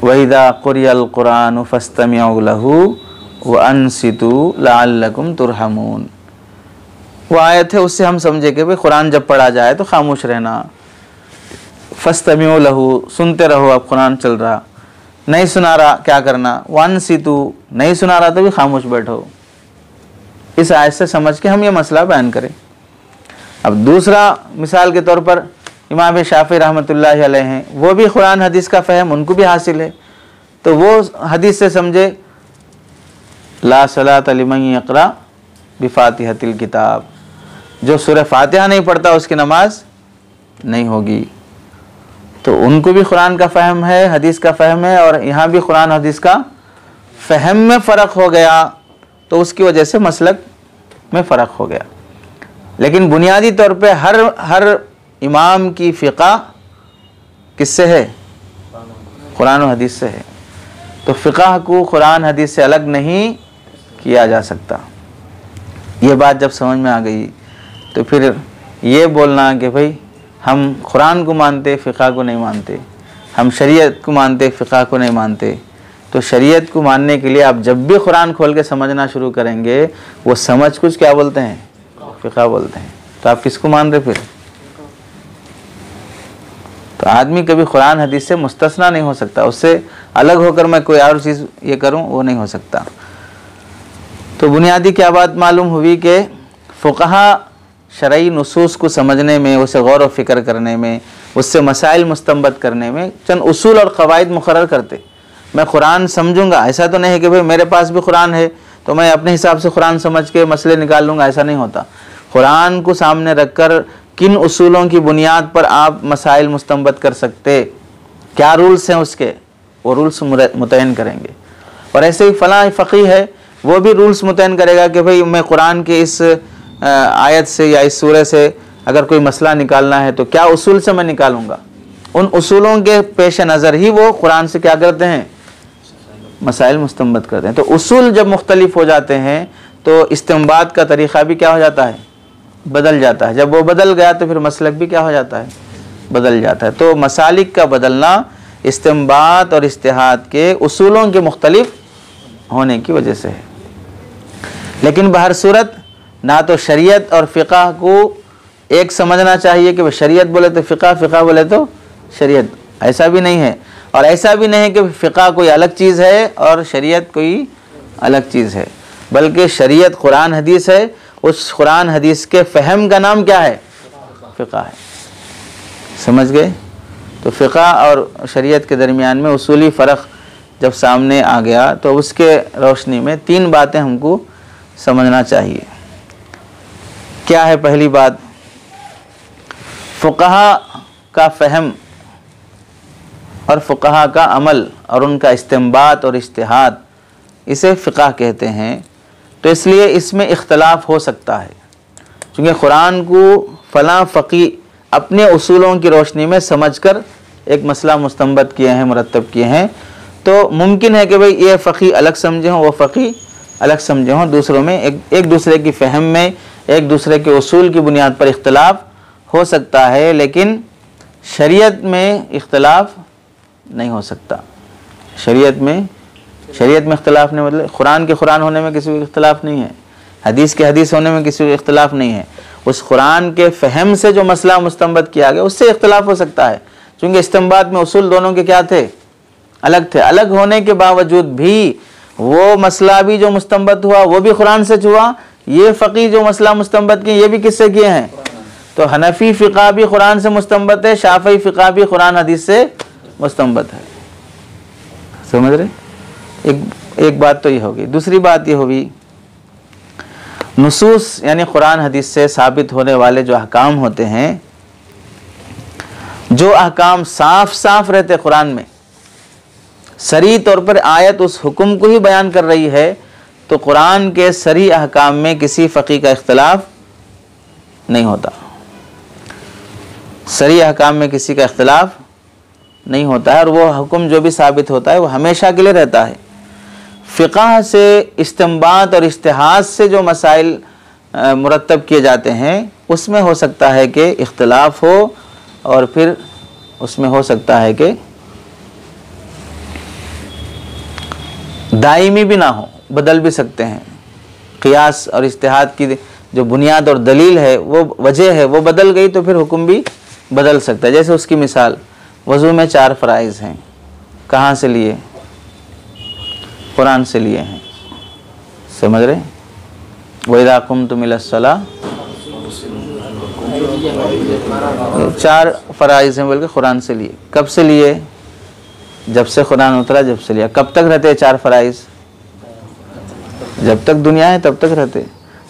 वइज़ा क़ुरिअल क़ुरानु फ़स्तमिऊ लहू व अनसितू लअल्लकुम तुरहमून। वो आयत है, उससे हम समझे कि भाई कुरान जब पढ़ा जाए तो खामोश रहना। फ़स्तमिऊ लहू, सुनते रहो। अब कुरान चल रहा, नहीं सुना रहा क्या करना? व अनसितू, नहीं सुना रहा तो भी खामोश बैठो। इस आयत से समझ के हम ये मसला बयान करें। अब दूसरा मिसाल के तौर पर इमाम शाफ़ी रहमतुल्लाहि अलैहि हैं, वो भी कुरान हदीस का फ़हम उनको भी हासिल है। तो वो हदीस से समझे ला सलात लिमन यक़रा बिफ़ातिहतिल किताब, जो सूरह फातिहा नहीं पढ़ता उसकी नमाज नहीं होगी। तो उनको भी कुरान का फ़हम है, हदीस का फ़हम है, और यहाँ भी कुरान हदीस का फ़हम में फ़र्क हो गया, तो उसकी वजह से मसलक में फ़र्क हो गया। लेकिन बुनियादी तौर पे हर इमाम की फ़िक़ा किससे है? कुरान और हदीस से है। तो फ़िक़ह को कुरान हदीस से अलग नहीं किया जा सकता। ये बात जब समझ में आ गई तो फिर ये बोलना कि भाई हम कुरान को मानते, फ़िक़ह को नहीं मानते, हम शरीयत को मानते, फ़िक़ह को नहीं मानते, तो शरीयत को मानने के लिए आप जब भी कुरान खोल के समझना शुरू करेंगे वो समझ कुछ क्या बोलते हैं? फ़िक़ह बोलते हैं। तो आप किसको मान रहे फिर? तो आदमी कभी कुरान हदीस से मुस्तस्ना नहीं हो सकता, उससे अलग होकर मैं कोई और चीज़ ये करूं वो नहीं हो सकता। तो बुनियादी क्या बात मालूम हुई कि फ़ुक़हा शरई नुसूस को समझने में, उसे गौर व फ़िक्र करने में, उससे मसाइल मुस्तंबत करने में चंद उसूल और क़वाइद मुक़र्रर करते। मैं कुरान समझूंगा, ऐसा तो नहीं है कि भाई मेरे पास भी कुरान है तो मैं अपने हिसाब से कुरान समझ के मसले निकाल लूँगा, ऐसा नहीं होता। कुरान को सामने रखकर किन उसूलों की बुनियाद पर आप मसाइल मुस्तंबत कर सकते, क्या रूल्स हैं उसके, वो रूल्स मुतयन करेंगे। और ऐसे ही फ़लाँ फ़क़ीह है, वो भी रूल्स मुतयन करेगा कि भाई मैं कुरान के इस आयत से या इस सूरह से अगर कोई मसला निकालना है तो क्या उसूल से मैं निकालूंगा। उन उसूलों के पेश नज़र ही वो कुरान से क्या करते हैं? मसाइल मुस्तंबत करते हैं। तो उसूल जब मुख्तलिफ हो जाते हैं तो इस्तिंबात का तरीक़ा भी क्या हो जाता है? बदल जाता है। जब वो बदल गया तो फिर मसलक भी क्या हो जाता है? बदल जाता है। तो मसालिक का बदलना इस्तिंबात और इज्तिहाद के उसूलों के मुख्तलिफ होने की वजह से है। लेकिन बहर सूरत ना तो शरीयत और फ़िक़ह को एक समझना चाहिए कि शरीयत बोले तो फ़िक़ह, फ़िक़ह बोले तो शरीयत, ऐसा भी नहीं है। और ऐसा भी नहीं है कि फ़िक़ह कोई अलग चीज़ है और शरीयत कोई अलग चीज़ है, बल्कि शरीयत कुरान हदीस है, उस कुरान हदीस के फ़हम का नाम क्या है? फ़िक़ह है। समझ गए? तो फ़िक़ह और शरीयत के दरमियान में उसूली फ़र्क जब सामने आ गया तो उसके रोशनी में तीन बातें हमको समझना चाहिए। क्या है पहली बात, फ़ुक़हा का फ़हम और फ़ुक़हा का अमल और उनका इस्तिंबात और इज्तिहाद, इसे फ़िक़ह कहते हैं। तो इसलिए इसमें इख्तलाफ हो सकता है, क्योंकि कुरान को फ़लाँ फ़क़ी अपने उसूलों की रोशनी में समझकर एक मसला मुस्तंबत किए हैं, मुरतब किए हैं। तो मुमकिन है कि भाई ये फ़क़ी अलग समझे हों, वो फ़क़ी अलग समझे हों, दूसरों में एक दूसरे की फ़हम में, एक दूसरे के उसूल की बुनियाद पर इख्तलाफ हो सकता है, लेकिन शरीयत में इख्तलाफ नहीं हो सकता। शरीयत में इख्तलाफ नहीं, मतलब कुरान के कुरान होने में किसी को इख्तलाफ नहीं है, हदीस के हदीस होने में किसी को इख्तलाफ नहीं है। उस कुरान के फ़हम से जो मसला मुस्तंबत किया गया उससे इख्तलाफ हो सकता है, क्योंकि इस्तिंबात में उसूल दोनों के क्या थे, अलग थे। अलग होने के बावजूद भी वो मसला भी जो मुस्तंबत हुआ वो भी कुरान से हुआ, ये फ़क़ी जो मसला मुस्तंबत किए ये भी किससे किए हैं। तो हनफी फ़िक़ा भी कुरान से मुस्तंबत है, शाफ़ी फ़िक़ा भी कुरान हदीस से मुस्तंबत है। समझ रहे? एक बात तो ये होगी। दूसरी बात ये होगी, नुसूस यानी कुरान हदीस से साबित होने वाले जो अहकाम होते हैं, जो अहकाम साफ साफ रहते कुरान में, सरी तौर पर आयत उस हुक्म को ही बयान कर रही है, तो कुरान के सरी अहकाम में किसी फ़क़ी का इख्तलाफ नहीं होता। सरी अहकाम में किसी का इख्तलाफ नहीं होता है, और वो हुक्म जो भी साबित होता है वो हमेशा के लिए रहता है। फ़िक़ह से, इस्तिंबात और इज्तिहाद से जो मसाइल मुरतब किए जाते हैं उसमें हो सकता है कि इख्तलाफ हो, और फिर उसमें हो सकता है कि दायमी भी ना हो, बदल भी सकते हैं। क़ियास और इज्तिहाद की जो बुनियाद और दलील है, वो वजह है, वो बदल गई तो फिर हुक्म भी बदल सकता है। जैसे उसकी मिसाल, वज़ू में 4 फ़राइज़ हैं, कहाँ से लिए? कुरान से लिए हैं। समझ रहे? वइज़ा क़ुमतुम इलस्सलाह, 4 फ़राइज़ हैं, बल्कि कुरान से लिए। कब से लिए? जब से कुरान उतरा, जब से लिया। कब तक रहते हैं 4 फ़राइज़? जब तक दुनिया है तब तक रहते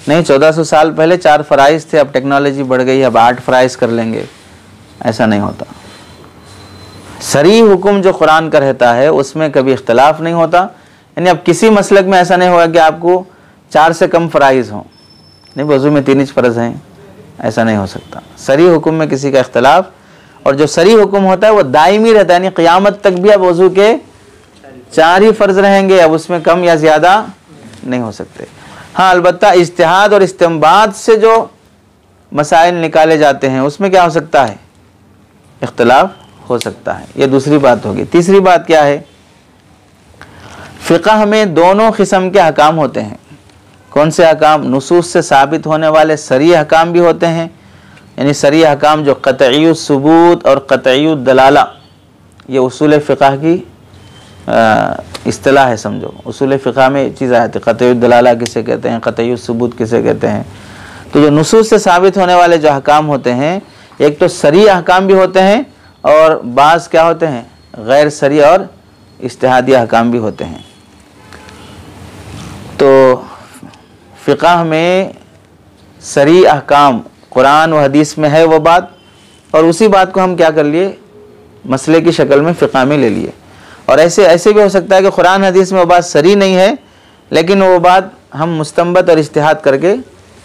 नहीं। 1400 साल पहले 4 फ़राइज़ थे, अब टेक्नोलॉजी बढ़ गई, अब 8 फ़राइज़ कर लेंगे, ऐसा नहीं होता। सरी हुक्म जो कुरान का रहता है उसमें कभी इख्तलाफ नहीं होता। यानी अब किसी मसलक में ऐसा नहीं होगा कि आपको 4 से कम फ़राइज़ हों, नहीं वज़ू में 3 ही फ़र्ज़ हैं, ऐसा नहीं हो सकता। सरी हुक्म में किसी का इख्तलाफ, और जो सरी हुक्म होता है वो दायमी रहता है, यानी क़यामत तक भी अब वज़ू के 4 ही फ़र्ज़ रहेंगे, अब उसमें कम या ज़्यादा नहीं हो सकते। हाँ, अलबत्ता इज्तिहाद और इस्तिंबात से जो मसाइल निकाले जाते हैं उसमें क्या हो सकता है, इख्तलाफ हो सकता है। ये दूसरी बात होगी। तीसरी बात क्या है, फ़िक़ह में दोनों किस्म के अहकाम होते हैं। कौन से अहकाम? नुसूस से साबित होने वाले सरी अहकाम भी होते हैं, यानी सरी अहकाम जो क़तई सुबूत और क़तई दलाला, ये उसूल फ़िक़ह की इस्तिलाह है। समझो, उसूल फ़िक़ह में चीज़ आती है, क़तई दलाला किसे कहते हैं, क़तई सुबूत किसे कहते हैं। तो जो नुसूस से साबित होने वाले जो अहकाम होते हैं, एक तो सरी अहकाम भी होते हैं, और बाज़ क्या होते हैं, गैर सरी और इज्तिहादी अहकाम भी होते हैं। तो फ़िक़ह में सरी अहकाम कुरान व हदीस में है वो बात, और उसी बात को हम क्या कर लिए, मसले की शक्ल में फ़िक़ह में ले लिए। और ऐसे भी हो सकता है कि कुरान हदीस में वो बात सरी नहीं है, लेकिन वो बात हम मुस्तंबत और इज्तिहाद करके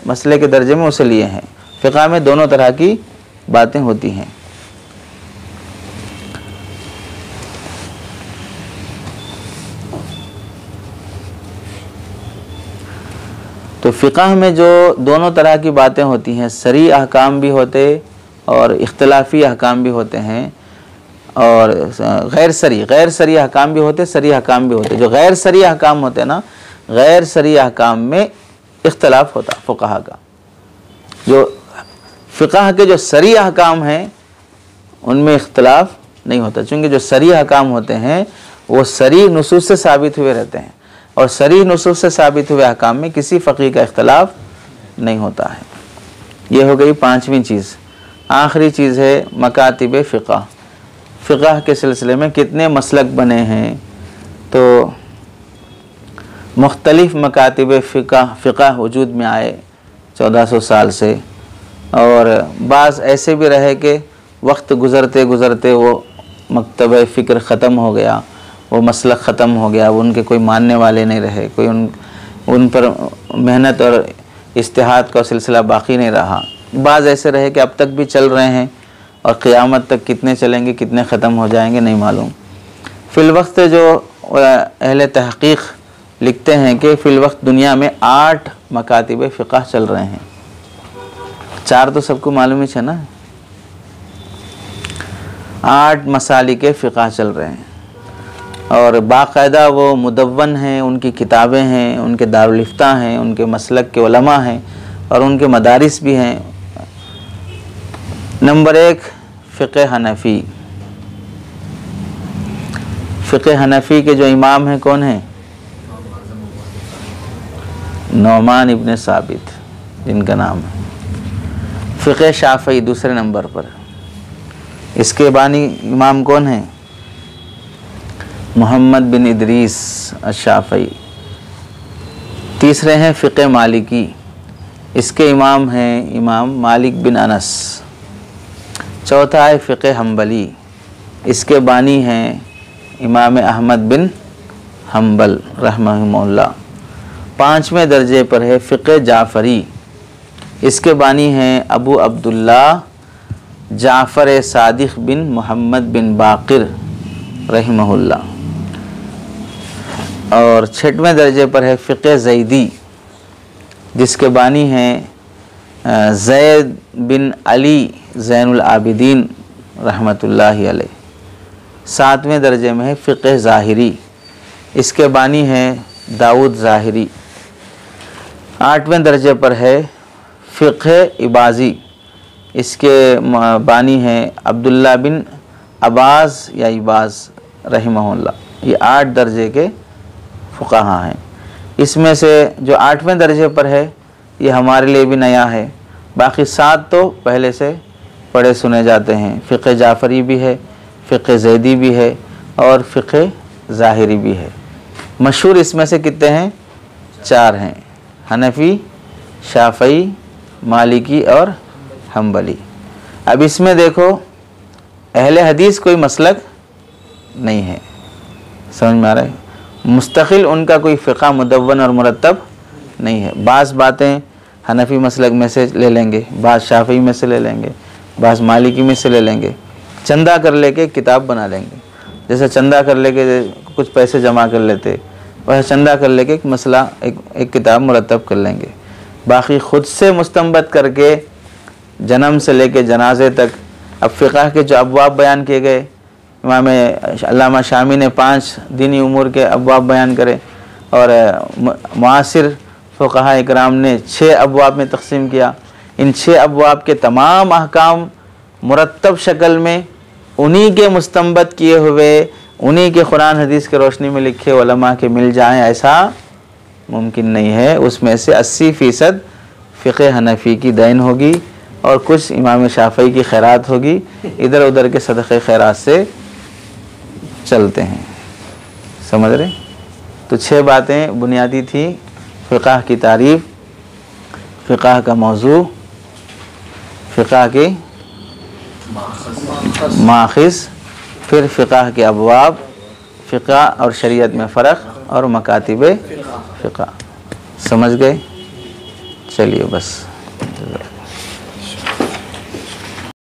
मसले के दर्जे में उसे लिए हैं। फ़िक़ह में दोनों तरह की बातें होती हैं। तो फ़िक़ह में जो दोनों तरह की बातें होती हैं, सरी अहकाम भी होते और इख्तिलाफ़ी अहकाम भी होते हैं, और गैर सरी अहकाम भी होते, सरी अहकाम भी होते। जो गैर सरी अहकाम होते हैं ना, गैर सरी अहकाम में इख्तिलाफ होता फ़ुक़हा का। जो फ़िक़ह के जो सरी अहकाम हैं उनमें इख्तिलाफ नहीं होता, चूँकि जो सरी अहकाम होते हैं वो सरी नुसूस से साबित हुए रहते हैं, और सरी नुसूस से साबित हुए अहकाम में किसी फ़क़ी का इख्तिलाफ नहीं होता है। ये हो गई 5वीं चीज़। आखिरी चीज़ है मकातिब फ़िक़ह। फ़िक़ह के सिलसिले में कितने मसलक बने हैं, तो मुख्तलिफ़ मकातिब फ़िक़ह वजूद में आए। 1400 साल से। और बाज़ ऐसे भी रहे कि वक्त गुज़रते गुज़रते वो मकतब फ़िक्र ख़त्म हो गया, वो मसलक ख़त्म हो गया, वो उनके कोई मानने वाले नहीं रहे, कोई उन पर मेहनत और इज्तिहाद का सिलसिला बाकी नहीं रहा। बाज़ ऐसे रहे कि अब तक भी चल रहे हैं और क़यामत तक कितने चलेंगे, कितने ख़त्म हो जाएंगे नहीं मालूम। फ़िलवक्त जो अहले तहक़ीक़ लिखते हैं कि फ़िलवक्त दुनिया में 8 मकातिब फ़िक़ह चल रहे हैं। 4 तो सबको मालूम ही है ना, 8 मसालिक फ़िक़ह चल रहे हैं और बाकायदा वो मुदव्वन हैं, उनकी किताबें हैं, उनके दारुल इफ्ता हैं, उनके मसलक के उलमा हैं और उनके मदारिस भी हैं। नंबर 1 फ़िक़ह हनफ़ी। फ़िक़ह हनफ़ी के जो इमाम हैं कौन हैं? नौमान इब्न साबित जिनका नाम है। फ़िक़ह शाफ़ई दूसरे नंबर पर, इसके बानी इमाम कौन हैं? मोहम्मद बिन इदरीस अश-शाफ़ई। तीसरे हैं फ़िक़ह मालिकी, इसके इमाम हैं इमाम मालिक बिन अनस। चौथा है फ़िक़ह हम्बली, इसके बानी हैं इमाम अहमद बिन हम्बल रहमहुल्लाह। 5वें दर्जे पर है फ़िक़ह जाफ़री, इसके बानी हैं अबू अब्दुल्ला जाफ़र सादिक़ बिन मोहम्मद बिन बाक़िर रहमहुल्लाह। और 6वें दर्जे पर है फ़िक़ह ज़ैदी, जिसके बानी हैं ज़ैद बिन अली ज़ैनुल आबिदीन रहमतुल्लाहि अलैह। 7वें दर्जे में है फ़िक़ह ज़ाहिरी, इसके बानी हैं दाऊद ज़ाहिरी। 8वें दर्जे पर है फ़िक़ह इबाज़ी, इसके बानी हैं अब्दुल्ला बिन अब्बास या इबाज़ रहमहुल्लाह। ये 8 दर्जे के फ़ुक़हा हैं। इसमें से जो 8वें दर्जे पर है ये हमारे लिए भी नया है, बाकी 7 तो पहले से पढ़े सुने जाते हैं। फ़िक़ह जाफ़री भी है, फ़िक़ह ज़ैदी भी है और फ़िक़ह ज़ाहिरी भी है। मशहूर इसमें से कितने हैं? 4 हैं, हनफ़ी, शाफ़ई, मालिकी और हम्बली। अब इसमें देखो अहले हदीस कोई मसलक नहीं है, समझ में आ रहा है? मुस्तकिल उनका कोई फ़िक़ा मुदव्वन और मुरत्तब नहीं है। बाज़ बातें हनफ़ी मसलक में से ले लेंगे, बाज़ शाफ़ी में से ले लेंगे, बाज़ मालिकी में से ले लेंगे, चंदा कर लेके किताब बना लेंगे। जैसे चंदा कर लेके कुछ पैसे जमा कर लेते, वह चंदा कर लेके एक मसला एक किताब मुरत्तब कर लेंगे। बाकी ख़ुद से मुस्तंबत करके जन्म से लेके जनाजे तक, अब फ़िक़ह के जो अबवाब बयान किए गए, इमाम अल्लामा शामी ने 5 दीनी उमूर के अबवाब बयान करे और मुआसिर फ़ुक़हा इकराम ने 6 अबवाब में तक़सीम किया। इन 6 अबवाब के तमाम अहकाम मुरत्तब शक्ल में उन्हीं के मुस्तंबत किए हुए, उन्हीं के कुरान हदीस के रोशनी में लिखे उलमा के मिल जाएं, ऐसा मुमकिन नहीं है। उसमें से 80% फ़िक़ह हनफ़ी की दैन होगी और कुछ इमाम शाफ़ई की खैरात होगी। इधर उधर के सदक़े खैरात से चलते हैं, समझ रहे? तो 6 बातें बुनियादी थी। फ़िक़ह की तारीफ़, फ़िक़ह का मौज़ू, फ़िक़ह की माख़िज़, फिर फ़िक़ह के अबवाब, फ़िक़ह और शरीयत में फ़र्क़ और मकातिब फ़िक़ह। समझ गए? चलिए बस।